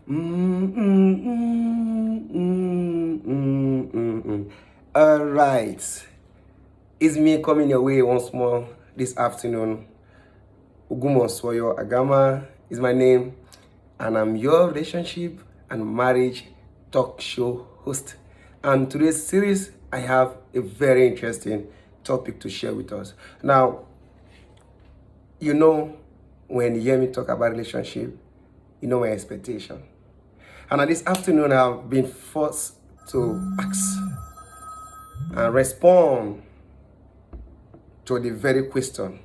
Mm, mm, mm, mm, mm, mm, mm. All right. It's me coming your way once more this afternoon. Ugumoswoyo Agama is my name, and I'm your relationship and marriage talk show host. And today's series, I have a very interesting topic to share with us. Now, you know, when you hear me talk about relationship, you know my expectation. And this afternoon, I've been forced to ask and respond to the very question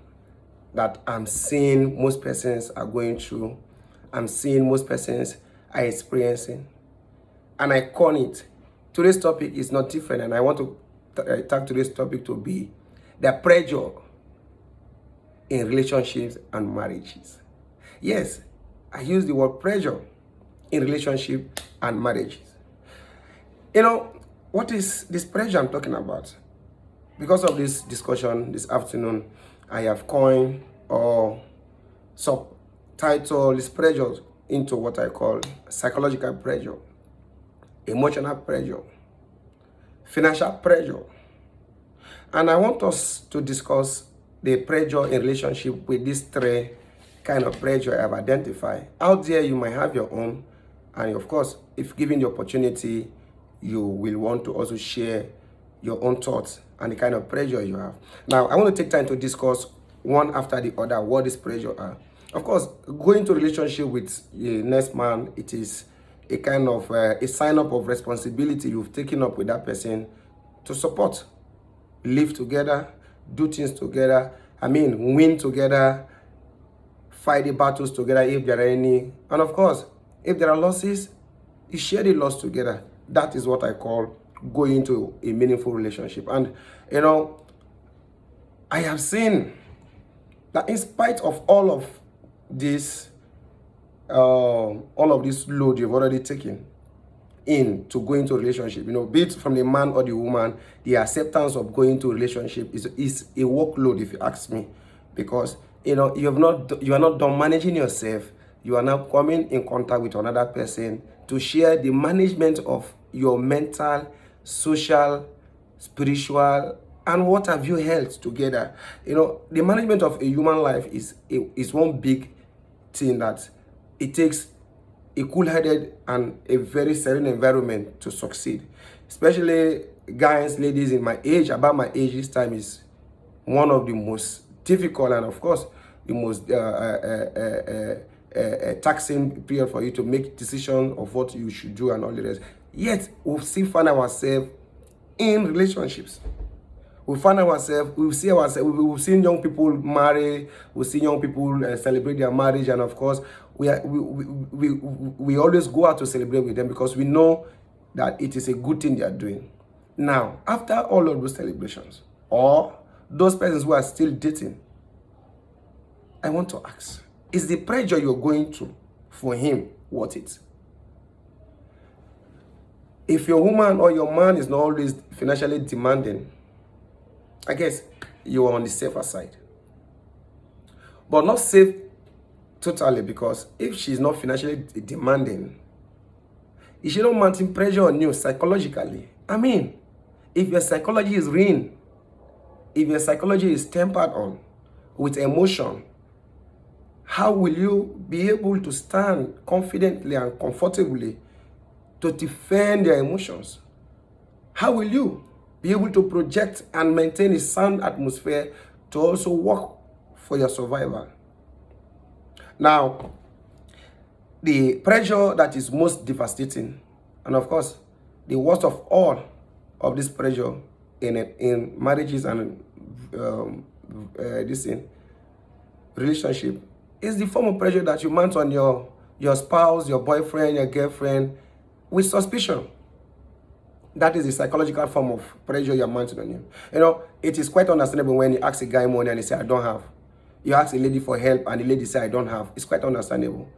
that I'm seeing most persons are going through, I'm seeing most persons are experiencing. And I call it, today's topic is not different, and I want to tag today's topic to be the pressure in relationships and marriages. Yes, I use the word pressure in relationship and marriages. You know, what is this pressure I'm talking about? Because of this discussion this afternoon, I have coined or subtitle this pressure into what I call psychological pressure, emotional pressure, financial pressure. And I want us to discuss the pressure in relationship with these three kind of pressure I've identified. Out there, you might have your own. And of course, if given the opportunity, you will want to also share your own thoughts and the kind of pressure you have. Now, I want to take time to discuss one after the other what this pressure are. Of course, going to relationship with a next man, it is a kind of a sign up of responsibility you've taken up with that person to support, live together, do things together. I mean, win together, fight the battles together if there are any. And of course, if there are losses, you share the loss together. That is what I call going into a meaningful relationship. And, you know, I have seen that in spite of all of this load you've already taken in to go into a relationship, you know, be it from the man or the woman, the acceptance of going to a relationship is a workload, if you ask me, because you know you are not done managing yourself. You are now coming in contact with another person to share the management of your mental, social, spiritual, and what have you held together. You know, the management of a human life is one big thing that it takes a cool-headed and a very serene environment to succeed. Especially guys, ladies in my age, about my age this time is one of the most difficult and of course the most taxing period for you to make decision of what you should do and all the rest. Yet we still find ourselves in relationships. We find ourselves, we see ourselves, we've seen young people marry, we've seen young people celebrate their marriage, and of course, we always go out to celebrate with them because we know that it is a good thing they are doing. Now, after all of those celebrations, or those persons who are still dating, I want to ask, is the pressure you're going through for him worth it? If your woman or your man is not always financially demanding, I guess you are on the safer side. But not safe totally, because if she's not financially demanding, it should not mounting pressure on you psychologically. I mean, if your psychology is ruined, if your psychology is tempered on with emotion, how will you be able to stand confidently and comfortably to defend your emotions? How will you be able to project and maintain a sound atmosphere to also work for your survival? Now, the pressure that is most devastating, and of course, the worst of all of this pressure in marriages and relationship, is the form of pressure that you mount on your spouse, your boyfriend, your girlfriend, with suspicion. That is the psychological form of pressure you're mounting on him. You know, it is quite understandable when you ask a guy money and he say, I don't have. You ask a lady for help and the lady say, I don't have. It's quite understandable.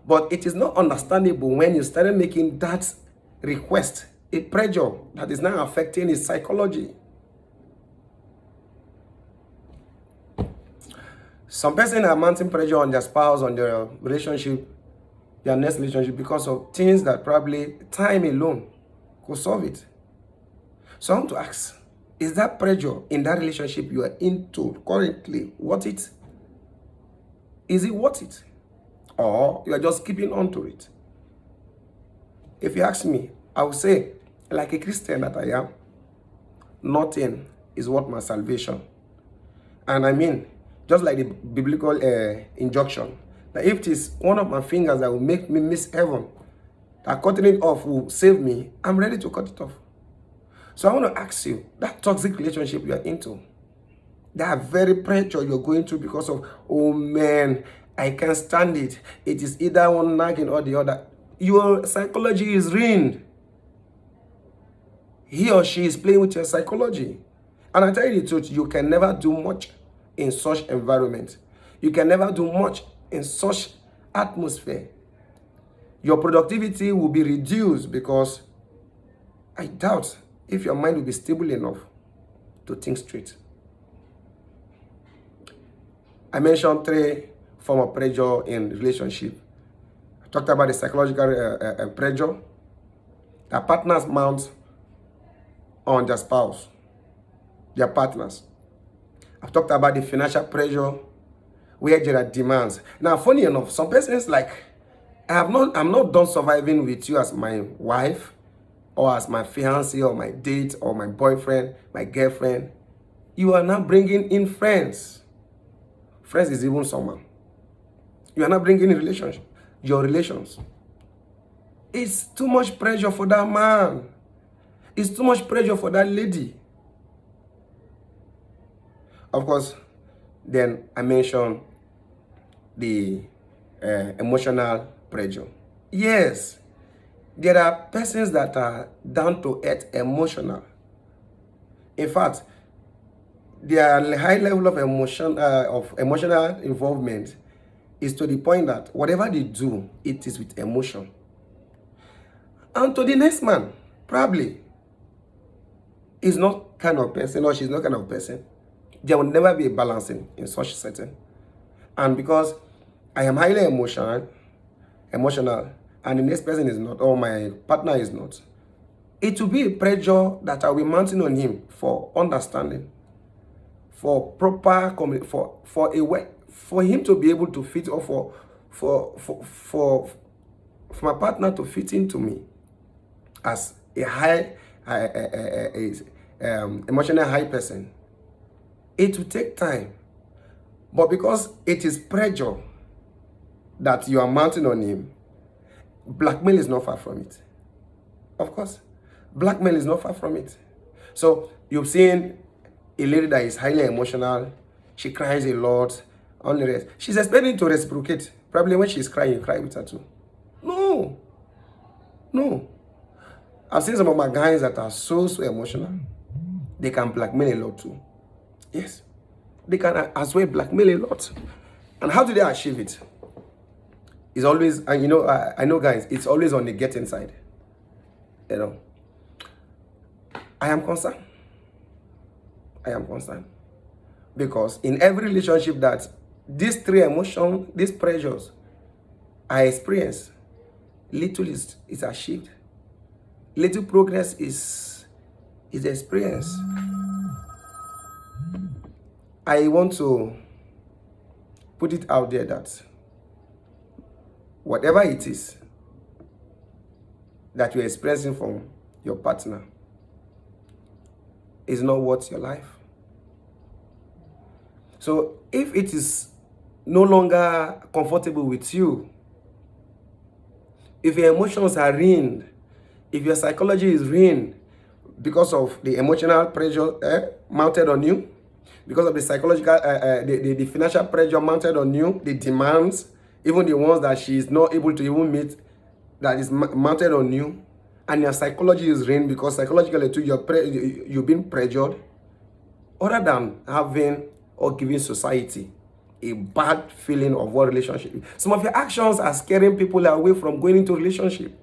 But it is not understandable when you started making that request a pressure that is now affecting his psychology. Some person are mounting pressure on their spouse, on their relationship, your next relationship because of things that probably time alone could solve it. So I want to ask, is that pressure in that relationship you are into currently worth it? Is it worth it? Or you are just keeping on to it? If you ask me, I would say, like a Christian that I am, nothing is worth my salvation. And I mean, just like the biblical injunction, that if it is one of my fingers that will make me miss heaven, that cutting it off will save me, I'm ready to cut it off. So I want to ask you, that toxic relationship you are into, that very pressure you're going through because of, oh man, I can't stand it. It is either one nagging or the other. Your psychology is ruined. He or she is playing with your psychology. And I tell you the truth, you can never do much in such environment. You can never do much in such atmosphere. Your productivity will be reduced because I doubt if your mind will be stable enough to think straight. I mentioned 3 forms of pressure in relationship. I talked about the psychological pressure that partners mount on their spouse, their partners. I've talked about the financial pressure where there are demands. Now, funny enough, some persons like, I'm not done surviving with you as my wife or as my fiancé or my date or my boyfriend, my girlfriend. You are now bringing in friends. Friends is even someone. You are not bringing in relationship, your relations. It's too much pressure for that man. It's too much pressure for that lady. Of course, then I mentioned the emotional pressure. Yes, there are persons that are down to earth emotional. In fact, their high level of emotional involvement is to the point that whatever they do, it is with emotion. And to the next man, probably, is not kind of person or she's not kind of person. There will never be a balancing in such setting. And because I am highly emotional, and the next person is not, or my partner is not, it will be a pressure that I will be mounting on him for understanding, for proper for a way for him to be able to fit, or for my partner to fit into me as a high emotional high person. It will take time, but because it is pressure that you are mounting on him, blackmail is not far from it. Of course, blackmail is not far from it. So you've seen a lady that is highly emotional, she cries a lot, on the rest. She's expecting to reciprocate. Probably when she's crying, you cry with her too. No. I've seen some of my guys that are so emotional. They can blackmail a lot too. Yes. They can as well blackmail a lot. And how do they achieve it? It's always, and you know, I know guys, it's always on the getting side. You know. I am concerned. Because in every relationship that these 3 emotions, these pressures I experience, little is achieved. Little progress is experienced. I want to put it out there that whatever it is that you're experiencing from your partner is not worth your life. So if it is no longer comfortable with you, if your emotions are ruined, if your psychology is ruined because of the emotional pressure mounted on you, because of the psychological, the financial pressure mounted on you, the demands, even the ones that she is not able to even meet, that is mounted on you, and your psychology is ruined because psychologically too, you've been pressured, other than having or giving society a bad feeling of what relationship is. Some of your actions are scaring people away from going into relationship.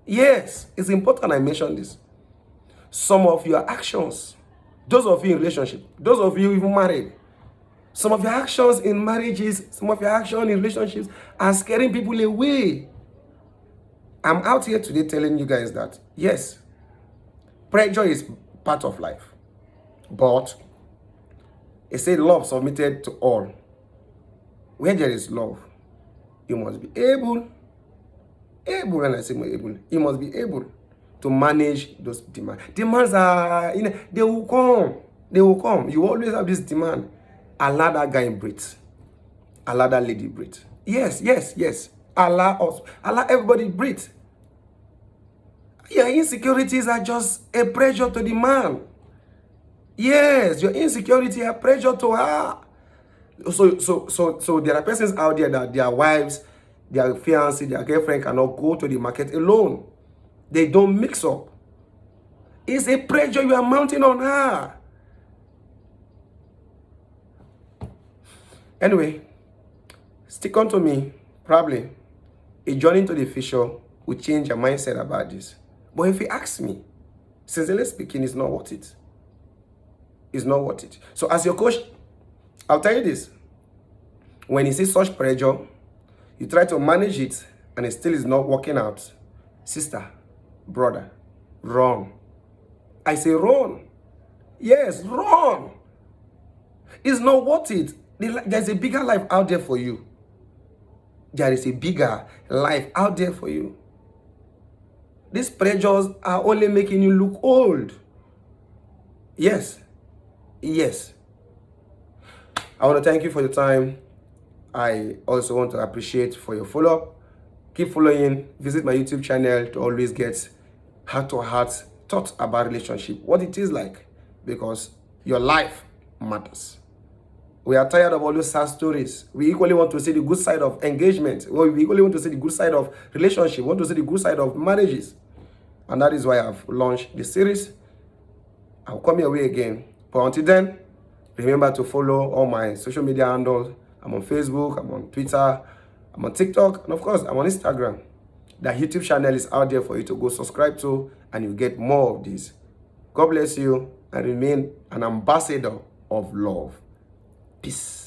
Yes, it's important I mention this. Some of your actions, those of you in relationship, those of you even married, Some of your actions in marriages, some of your actions in relationships are scaring people away. I'm out here today telling you guys that, yes, pressure is part of life. But it said love submitted to all. Where there is love, you must be able, when I say able, you must be able to manage those demands. Demands are, they will come. They will come. You always have this demand. Allow that guy breathe. Allow that lady breathe. Yes, yes, yes. Allow us. Allow everybody breathe. Your insecurities are just a pressure to the man. Yes, your insecurity are pressure to her. So there are persons out there that their wives, their fiancé, their girlfriend cannot go to the market alone. They don't mix up. It's a pressure you are mounting on her. Anyway, stick on to me. Probably a journey into the future will change your mindset about this. But if you ask me, sincerely speaking, it's not worth it. It's not worth it. So as your coach, I'll tell you this. When you see such pressure, you try to manage it and it still is not working out. Sister, brother, run. I say run. Yes, run. It's not worth it. There's a bigger life out there for you. There is a bigger life out there for you. These pressures are only making you look old. Yes. Yes. I want to thank you for your time. I also want to appreciate for your follow-up. Keep following. Visit my YouTube channel to always get heart-to-heart thoughts about relationship, what it is like, because your life matters. We are tired of all those sad stories. We equally want to see the good side of engagement. We equally want to see the good side of relationship. We want to see the good side of marriages. And that is why I've launched this series. I'll come your way again. But until then, remember to follow all my social media handles. I'm on Facebook, I'm on Twitter, I'm on TikTok, and of course, I'm on Instagram. The YouTube channel is out there for you to go subscribe to, and you get more of this. God bless you, and remain an ambassador of love. Peace.